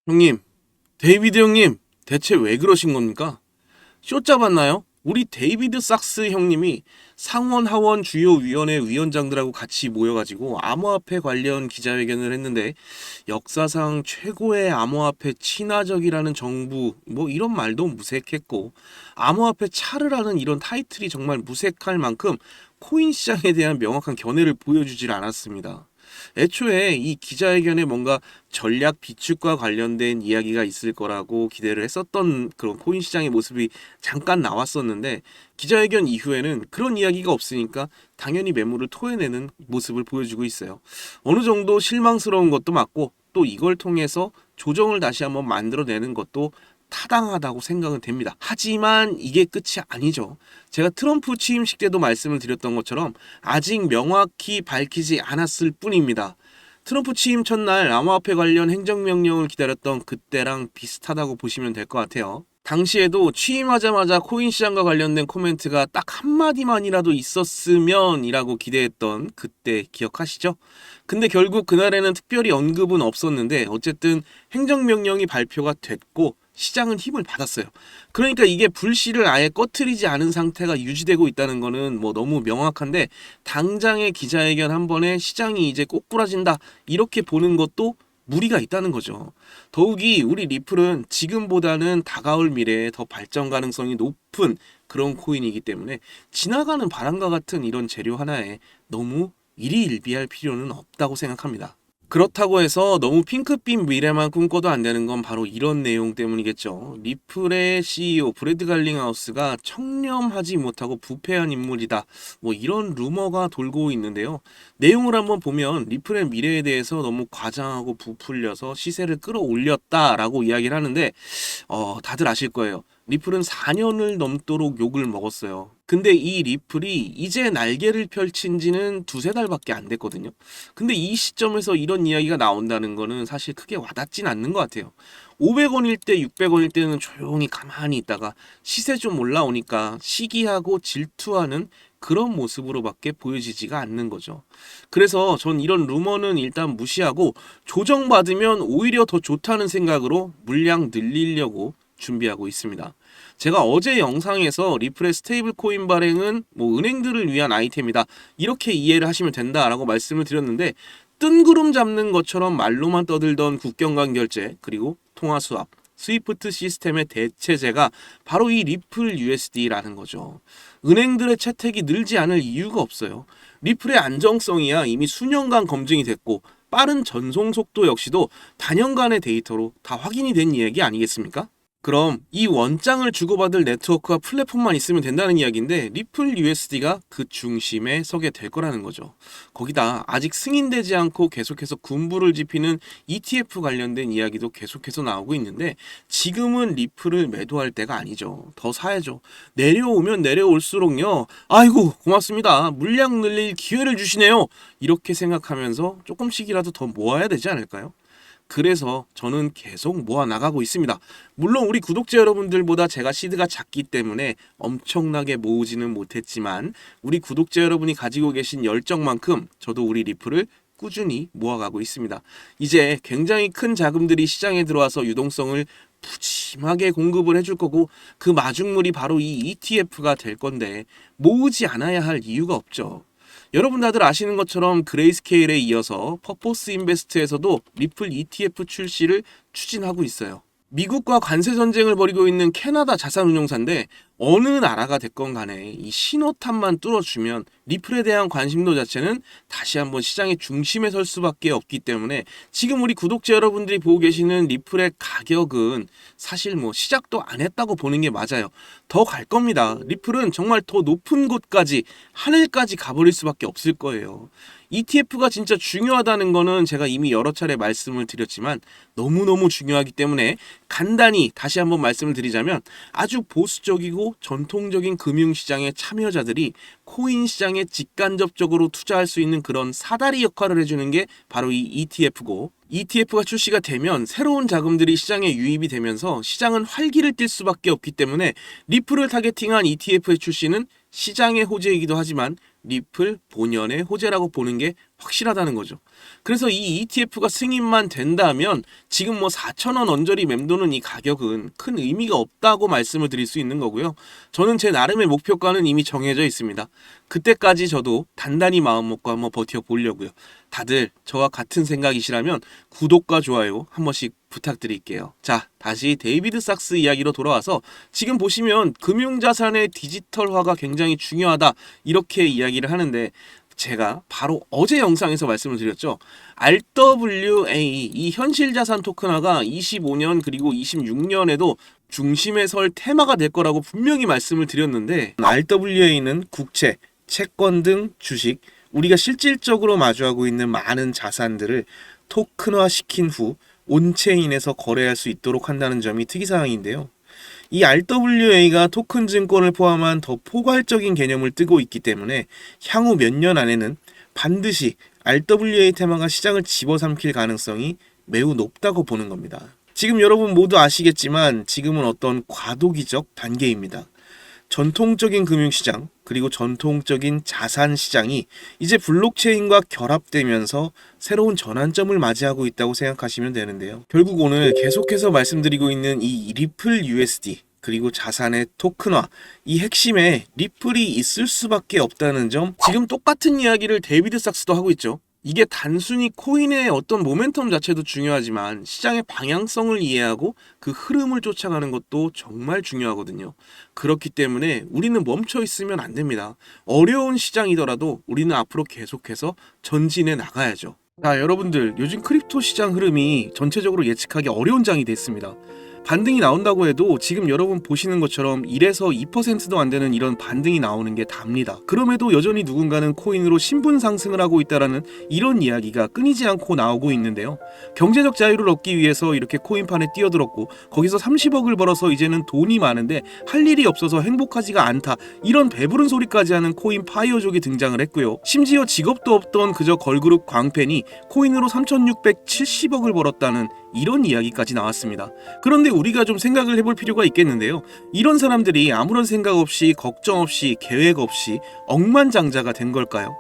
형님, 데이비드 형님, 대체 왜 그러신 겁니까? 쇼 잡았나요? 우리 데이비드 sak스 형님이 상원 하원 주요 위원회 위원장들하고 같이 모여가지고 암호화폐 관련 기자회견을 했는데 역사상 최고의 암호화폐 친화적이라는 정부 뭐 이런 말도 무색했고 암호화폐 차르라는 이런 타이틀이 정말 무색할 만큼 코인 시장에 대한 명확한 견해를 보여주질 않았습니다. 애초에 이 기자회견에 뭔가 전략 비축과 관련된 이야기가 있을 거라고 기대를 했었던 그런 코인 시장의 모습이 잠깐 나왔었는데 기자회견 이후에는 그런 이야기가 없으니까 당연히 매물을 토해내는 모습을 보여주고 있어요. 어느 정도 실망스러운 것도 맞고 또 이걸 통해서 조정을 다시 한번 만들어내는 것도 타당하다고 생각은 됩니다. 하지만 이게 끝이 아니죠. 제가 트럼프 취임식 때도 말씀을 드렸던 것처럼 아직 명확히 밝히지 않았을 뿐입니다. 트럼프 취임 첫날 암호화폐 관련 행정명령을 기다렸던 그때랑 비슷하다고 보시면 될 것 같아요. 당시에도 취임하자마자 코인 시장과 관련된 코멘트가 딱 한마디만이라도 있었으면 이라고 기대했던 그때 기억하시죠? 근데 결국 그날에는 특별히 언급은 없었는데 어쨌든 행정명령이 발표가 됐고 시장은 힘을 받았어요. 그러니까 이게 불씨를 아예 꺼트리지 않은 상태가 유지되고 있다는 거는 뭐 너무 명확한데 당장의 기자회견 한 번에 시장이 이제 꼬꾸라진다 이렇게 보는 것도 무리가 있다는 거죠. 더욱이 우리 리플은 지금보다는 다가올 미래에 더 발전 가능성이 높은 그런 코인이기 때문에 지나가는 바람과 같은 이런 재료 하나에 너무 일희일비할 필요는 없다고 생각합니다. 그렇다고 해서 너무 핑크빛 미래만 꿈꿔도 안 되는 건 바로 이런 내용 때문이겠죠. 리플의 CEO 브래드 갈링하우스가 청렴하지 못하고 부패한 인물이다. 뭐 이런 루머가 돌고 있는데요. 내용을 한번 보면 리플의 미래에 대해서 너무 과장하고 부풀려서 시세를 끌어올렸다라고 이야기를 하는데 다들 아실 거예요. 리플은 4년을 넘도록 욕을 먹었어요. 근데 이 리플이 이제 날개를 펼친 지는 두세 달밖에 안 됐거든요. 근데 이 시점에서 이런 이야기가 나온다는 거는 사실 크게 와닿진 않는 것 같아요. 500원일 때, 600원일 때는 조용히 가만히 있다가 시세 좀 올라오니까 시기하고 질투하는 그런 모습으로밖에 보여지지가 않는 거죠. 그래서 전 이런 루머는 일단 무시하고 조정받으면 오히려 더 좋다는 생각으로 물량 늘리려고 준비하고 있습니다. 제가 어제 영상에서 리플의 스테이블 코인 발행은 뭐 은행들을 위한 아이템이다. 이렇게 이해를 하시면 된다라고 말씀을 드렸는데 뜬구름 잡는 것처럼 말로만 떠들던 국경 간 결제 그리고 통화 수합 스위프트 시스템의 대체제가 바로 이 리플 USD라는 거죠. 은행들의 채택이 늘지 않을 이유가 없어요. 리플의 안정성이야 이미 수년간 검증이 됐고 빠른 전송 속도 역시도 단연간의 데이터로 다 확인이 된 이야기 아니겠습니까? 그럼 이 원장을 주고받을 네트워크와 플랫폼만 있으면 된다는 이야기인데 리플 USD가 그 중심에 서게 될 거라는 거죠. 거기다 아직 승인되지 않고 계속해서 군부를 지피는 ETF 관련된 이야기도 계속해서 나오고 있는데 지금은 리플을 매도할 때가 아니죠. 더 사야죠. 내려오면 내려올수록요. 아이고 고맙습니다. 물량 늘릴 기회를 주시네요. 이렇게 생각하면서 조금씩이라도 더 모아야 되지 않을까요? 그래서 저는 계속 모아 나가고 있습니다. 물론 우리 구독자 여러분들보다 제가 시드가 작기 때문에 엄청나게 모으지는 못했지만 우리 구독자 여러분이 가지고 계신 열정만큼 저도 우리 리플을 꾸준히 모아가고 있습니다. 이제 굉장히 큰 자금들이 시장에 들어와서 유동성을 푸짐하게 공급을 해줄 거고 그 마중물이 바로 이 ETF가 될 건데 모으지 않아야 할 이유가 없죠. 여러분 다들 아시는 것처럼 그레이스케일에 이어서 퍼포스 인베스트에서도 리플 ETF 출시를 추진하고 있어요. 미국과 관세 전쟁을 벌이고 있는 캐나다 자산운용사인데 어느 나라가 됐건 간에 이 신호탄만 뚫어주면 리플에 대한 관심도 자체는 다시 한번 시장의 중심에 설 수밖에 없기 때문에 지금 우리 구독자 여러분들이 보고 계시는 리플의 가격은 사실 뭐 시작도 안 했다고 보는 게 맞아요. 더 갈 겁니다. 리플은 정말 더 높은 곳까지 하늘까지 가버릴 수밖에 없을 거예요. ETF가 진짜 중요하다는 거는 제가 이미 여러 차례 말씀을 드렸지만 너무너무 중요하기 때문에 간단히 다시 한번 말씀을 드리자면 아주 보수적이고 전통적인 금융시장의 참여자들이 코인 시장에 직간접적으로 투자할 수 있는 그런 사다리 역할을 해주는 게 바로 이 ETF고 ETF가 출시가 되면 새로운 자금들이 시장에 유입이 되면서 시장은 활기를 띨 수밖에 없기 때문에 리플을 타겟팅한 ETF의 출시는 시장의 호재이기도 하지만 리플, 본연의 호재라고 보는 게 확실하다는 거죠. 그래서 이 ETF가 승인만 된다면 지금 뭐 4,000원 언저리 맴도는 이 가격은 큰 의미가 없다고 말씀을 드릴 수 있는 거고요. 저는 제 나름의 목표가는 이미 정해져 있습니다. 그때까지 저도 단단히 마음 먹고 한번 버텨보려고요. 다들 저와 같은 생각이시라면 구독과 좋아요 한 번씩 부탁드릴게요. 자, 다시 데이비드 삭스 이야기로 돌아와서 지금 보시면 금융자산의 디지털화가 굉장히 중요하다 이렇게 이야기를 하는데 제가 바로 어제 영상에서 말씀을 드렸죠. RWA 이 현실자산 토큰화가 25년 그리고 26년에도 중심에 설 테마가 될 거라고 분명히 말씀을 드렸는데 RWA는 국채, 채권 등 주식 우리가 실질적으로 마주하고 있는 많은 자산들을 토큰화시킨 후 온체인에서 거래할 수 있도록 한다는 점이 특이사항인데요. 이 RWA가 토큰 증권을 포함한 더 포괄적인 개념을 띠고 있기 때문에 향후 몇 년 안에는 반드시 RWA 테마가 시장을 집어삼킬 가능성이 매우 높다고 보는 겁니다. 지금 여러분 모두 아시겠지만 지금은 어떤 과도기적 단계입니다. 전통적인 금융시장 그리고 전통적인 자산시장이 이제 블록체인과 결합되면서 새로운 전환점을 맞이하고 있다고 생각하시면 되는데요. 결국 오늘 계속해서 말씀드리고 있는 이 리플 USD 그리고 자산의 토큰화 이 핵심에 리플이 있을 수밖에 없다는 점 지금 똑같은 이야기를 데이비드 삭스도 하고 있죠. 이게 단순히 코인의 어떤 모멘텀 자체도 중요하지만 시장의 방향성을 이해하고 그 흐름을 쫓아가는 것도 정말 중요하거든요. 그렇기 때문에 우리는 멈춰 있으면 안 됩니다. 어려운 시장이더라도 우리는 앞으로 계속해서 전진해 나가야죠. 자, 여러분들 요즘 크립토 시장 흐름이 전체적으로 예측하기 어려운 장이 됐습니다. 반등이 나온다고 해도 지금 여러분 보시는 것처럼 1에서 2%도 안 되는 이런 반등이 나오는 게 답니다. 그럼에도 여전히 누군가는 코인으로 신분 상승을 하고 있다라는 이런 이야기가 끊이지 않고 나오고 있는데요. 경제적 자유를 얻기 위해서 이렇게 코인판에 뛰어들었고 거기서 30억을 벌어서 이제는 돈이 많은데 할 일이 없어서 행복하지가 않다. 이런 배부른 소리까지 하는 코인 파이어족이 등장을 했고요. 심지어 직업도 없던 그저 걸그룹 광팬이 코인으로 3,670억을 벌었다는 이런 이야기까지 나왔습니다. 그런데 우리가 좀 생각을 해볼 필요가 있겠는데요. 이런 사람들이 아무런 생각 없이 걱정 없이 계획 없이 억만장자가 된 걸까요?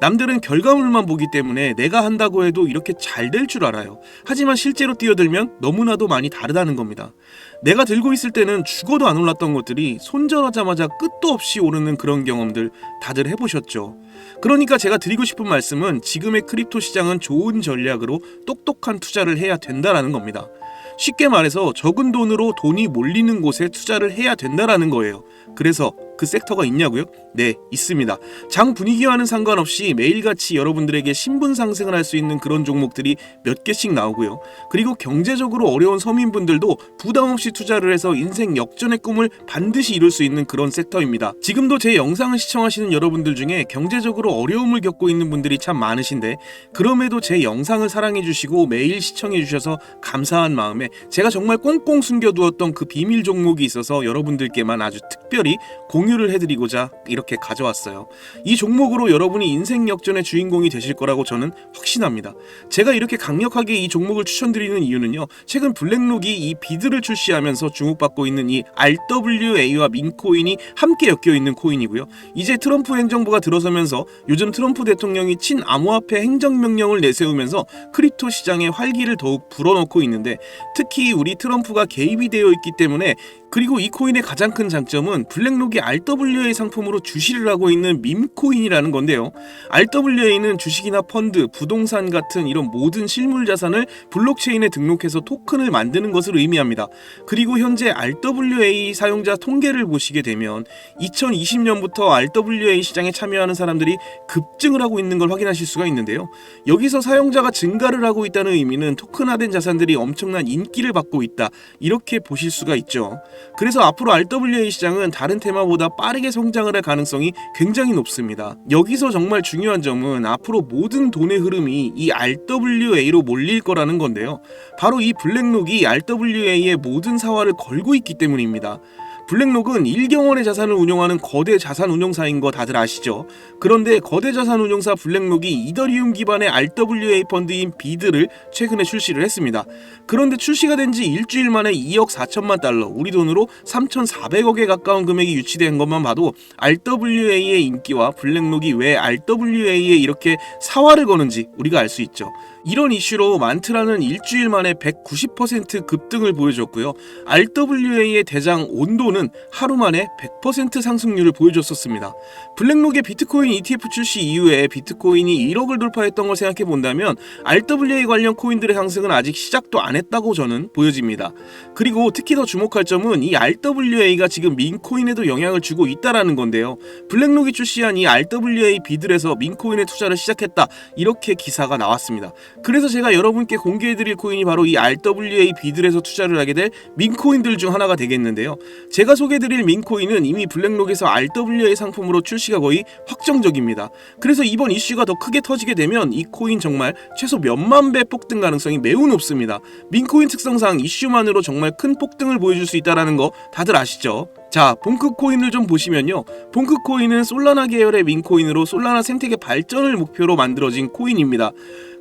남들은 결과물만 보기 때문에 내가 한다고 해도 이렇게 잘 될 줄 알아요. 하지만 실제로 뛰어들면 너무나도 많이 다르다는 겁니다. 내가 들고 있을 때는 죽어도 안 올랐던 것들이 손절하자마자 끝도 없이 오르는 그런 경험들 다들 해보셨죠? 그러니까 제가 드리고 싶은 말씀은 지금의 크립토 시장은 좋은 전략으로 똑똑한 투자를 해야 된다라는 겁니다. 쉽게 말해서 적은 돈으로 돈이 몰리는 곳에 투자를 해야 된다라는 거예요. 그래서 그 섹터가 있냐고요? 네, 있습니다. 장 분위기와는 상관없이 매일같이 여러분들에게 신분 상승을 할 수 있는 그런 종목들이 몇 개씩 나오고요. 그리고 경제적으로 어려운 서민분들도 부담 없이 투자를 해서 인생 역전의 꿈을 반드시 이룰 수 있는 그런 섹터입니다. 지금도 제 영상을 시청하시는 여러분들 중에 경제적으로 어려움을 겪고 있는 분들이 참 많으신데 그럼에도 제 영상을 사랑해주시고 매일 시청해주셔서 감사한 마음에 제가 정말 꽁꽁 숨겨두었던 그 비밀 종목이 있어서 여러분들께만 아주 특별히 공유를 해드리고자 이렇게 가져왔어요. 이 종목으로 여러분이 인생 역전의 주인공이 되실 거라고 저는 확신합니다. 제가 이렇게 강력하게 이 종목을 추천드리는 이유는요. 최근 블랙록이 이 비드를 출시하면서 주목받고 있는 이 RWA와 민코인이 함께 엮여있는 코인이고요. 이제 트럼프 행정부가 들어서면서 요즘 트럼프 대통령이 친암호화폐 행정명령을 내세우면서 크립토 시장의 활기를 더욱 불어넣고 있는데 특히 우리 트럼프가 개입이 되어 있기 때문에 그리고 이 코인의 가장 큰 장점은 블랙록이 RWA 상품으로 주시를 하고 있는 밈코인이라는 건데요. RWA는 주식이나 펀드, 부동산 같은 이런 모든 실물 자산을 블록체인에 등록해서 토큰을 만드는 것을 의미합니다. 그리고 현재 RWA 사용자 통계를 보시게 되면 2020년부터 RWA 시장에 참여하는 사람들이 급증을 하고 있는 걸 확인하실 수가 있는데요. 여기서 사용자가 증가를 하고 있다는 의미는 토큰화된 자산들이 엄청난 인기를 받고 있다. 이렇게 보실 수가 있죠. 그래서 앞으로 RWA 시장은 다른 테마보다 빠르게 성장을 할 가능성이 굉장히 높습니다. 여기서 정말 중요한 점은 앞으로 모든 돈의 흐름이 이 RWA로 몰릴 거라는 건데요. 바로 이 블랙록이 RWA의 모든 사활을 걸고 있기 때문입니다. 블랙록은 1경원의 자산을 운용하는 거대 자산 운용사인 거 다들 아시죠? 그런데 거대 자산 운용사 블랙록이 이더리움 기반의 RWA 펀드인 비드를 최근에 출시를 했습니다. 그런데 출시가 된 지 일주일 만에 2억 4천만 달러, 우리 돈으로 3,400억에 가까운 금액이 유치된 것만 봐도 RWA의 인기와 블랙록이 왜 RWA에 이렇게 사활을 거는지 우리가 알 수 있죠. 이런 이슈로 만트라는 일주일 만에 190% 급등을 보여줬고요. RWA의 대장 온도는 하루 만에 100% 상승률을 보여줬었습니다. 블랙록의 비트코인 ETF 출시 이후에 비트코인이 1억을 돌파했던 걸 생각해 본다면 RWA 관련 코인들의 상승은 아직 시작도 안 했다고 저는 보여집니다. 그리고 특히 더 주목할 점은 이 RWA가 지금 민코인에도 영향을 주고 있다라는 건데요. 블랙록이 출시한 이 RWA 비들에서 민코인에 투자를 시작했다, 이렇게 기사가 나왔습니다. 그래서 제가 여러분께 공개해드릴 코인이 바로 이 RWA 비들에서 투자를 하게 될 민코인들 중 하나가 되겠는데요. 제가 소개해드릴 민코인은 이미 블랙록에서 RWA 상품으로 출시가 거의 확정적입니다. 그래서 이번 이슈가 더 크게 터지게 되면 이 코인 정말 최소 몇만 배 폭등 가능성이 매우 높습니다. 민코인 특성상 이슈만으로 정말 큰 폭등을 보여줄 수 있다는 거 다들 아시죠? 자, 봉크코인을 좀 보시면요. 봉크코인은 솔라나 계열의 민코인으로 솔라나 생태계 발전을 목표로 만들어진 코인입니다.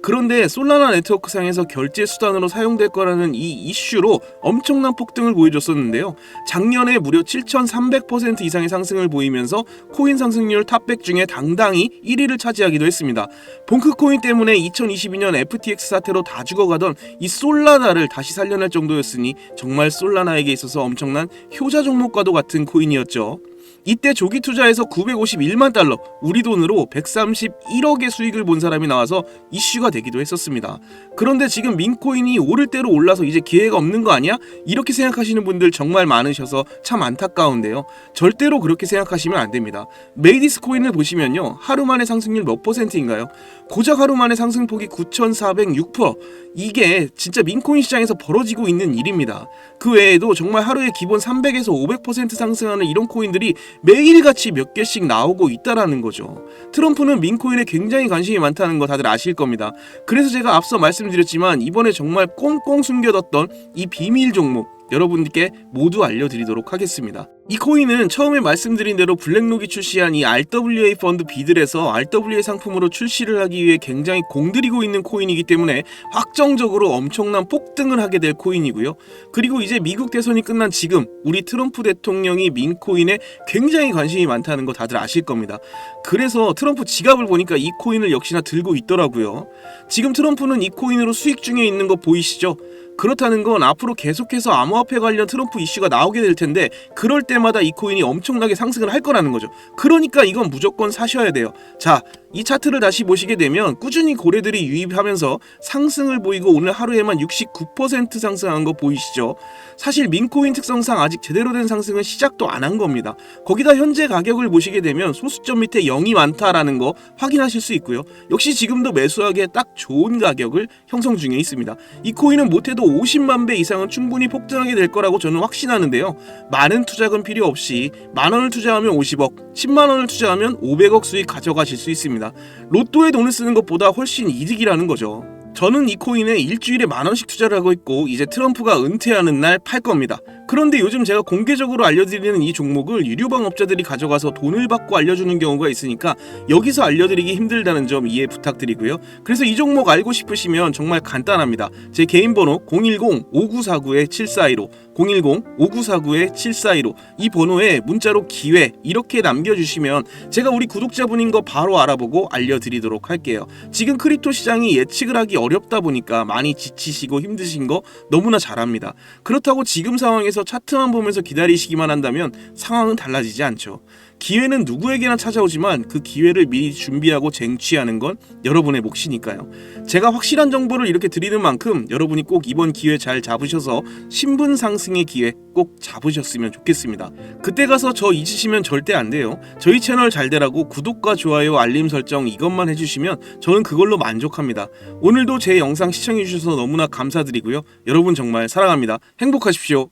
그런데 솔라나 네트워크상에서 결제 수단으로 사용될 거라는 이 이슈로 엄청난 폭등을 보여줬었는데요. 작년에 무려 7,300% 이상의 상승을 보이면서 코인 상승률 탑100 중에 당당히 1위를 차지하기도 했습니다. 봉크코인 때문에 2022년 FTX 사태로 다 죽어가던 이 솔라나를 다시 살려낼 정도였으니 정말 솔라나에게 있어서 엄청난 효자 종목과도 같은 코인이었죠. 이때 조기 투자에서 951만 달러, 우리 돈으로 131억의 수익을 본 사람이 나와서 이슈가 되기도 했었습니다. 그런데 지금 민코인이 오를 대로 올라서 이제 기회가 없는 거 아니야? 이렇게 생각하시는 분들 정말 많으셔서 참 안타까운데요. 절대로 그렇게 생각하시면 안 됩니다. 메이디스 코인을 보시면요. 하루 만에 상승률 몇 %인가요? 고작 하루 만에 상승폭이 9,406%. 이게 진짜 민코인 시장에서 벌어지고 있는 일입니다. 그 외에도 정말 하루에 기본 300에서 500% 상승하는 이런 코인들이 매일같이 몇 개씩 나오고 있다라는 거죠. 트럼프는 민코인에 굉장히 관심이 많다는 거 다들 아실 겁니다. 그래서 제가 앞서 말씀드렸지만 이번에 정말 꽁꽁 숨겨뒀던 이 비밀 종목 여러분께 모두 알려드리도록 하겠습니다. 이 코인은 처음에 말씀드린 대로 블랙록이 출시한 이 RWA 펀드 비들에서 RWA 상품으로 출시를 하기 위해 굉장히 공들이고 있는 코인이기 때문에 확정적으로 엄청난 폭등을 하게 될 코인이고요. 그리고 이제 미국 대선이 끝난 지금 우리 트럼프 대통령이 민코인에 굉장히 관심이 많다는 거 다들 아실 겁니다. 그래서 트럼프 지갑을 보니까 이 코인을 역시나 들고 있더라고요. 지금 트럼프는 이 코인으로 수익 중에 있는 거 보이시죠? 그렇다는 건 앞으로 계속해서 암호화폐 관련 트럼프 이슈가 나오게 될 텐데 그럴 때마다 이 코인이 엄청나게 상승을 할 거라는 거죠. 그러니까 이건 무조건 사셔야 돼요. 자, 이 차트를 다시 보시게 되면 꾸준히 고래들이 유입하면서 상승을 보이고 오늘 하루에만 69% 상승한 거 보이시죠? 사실 민코인 특성상 아직 제대로 된 상승은 시작도 안 한 겁니다. 거기다 현재 가격을 보시게 되면 소수점 밑에 0이 많다라는 거 확인하실 수 있고요. 역시 지금도 매수하기에 딱 좋은 가격을 형성 중에 있습니다. 이 코인은 못해도 50만 배 이상은 충분히 폭등하게 될 거라고 저는 확신하는데요. 많은 투자금 필요 없이 만원을 투자하면 50억, 10만원을 투자하면 500억 수익 가져가실 수 있습니다. 로또에 돈을 쓰는 것보다 훨씬 이득이라는 거죠. 저는 이 코인에 일주일에 만원씩 투자를 하고 있고 이제 트럼프가 은퇴하는 날 팔 겁니다. 그런데 요즘 제가 공개적으로 알려드리는 이 종목을 유료방 업자들이 가져가서 돈을 받고 알려주는 경우가 있으니까 여기서 알려드리기 힘들다는 점 이해 부탁드리고요. 그래서 이 종목 알고 싶으시면 정말 간단합니다. 제 개인 번호 010-5949-7415 010-5949-7415 이 번호에 문자로 기회 이렇게 남겨주시면 제가 우리 구독자분인 거 바로 알아보고 알려드리도록 할게요. 지금 크립토 시장이 예측을 하기 어렵다 보니까 많이 지치시고 힘드신 거 너무나 잘 압니다. 그렇다고 지금 상황에서 차트만 보면서 기다리시기만 한다면 상황은 달라지지 않죠. 기회는 누구에게나 찾아오지만 그 기회를 미리 준비하고 쟁취하는 건 여러분의 몫이니까요. 제가 확실한 정보를 이렇게 드리는 만큼 여러분이 꼭 이번 기회 잘 잡으셔서 신분 상승의 기회 꼭 잡으셨으면 좋겠습니다. 그때 가서 저 잊으시면 절대 안 돼요. 저희 채널 잘 되라고 구독과 좋아요, 알림 설정 이것만 해주시면 저는 그걸로 만족합니다. 오늘도 제 영상 시청해주셔서 너무나 감사드리고요. 여러분 정말 사랑합니다. 행복하십시오.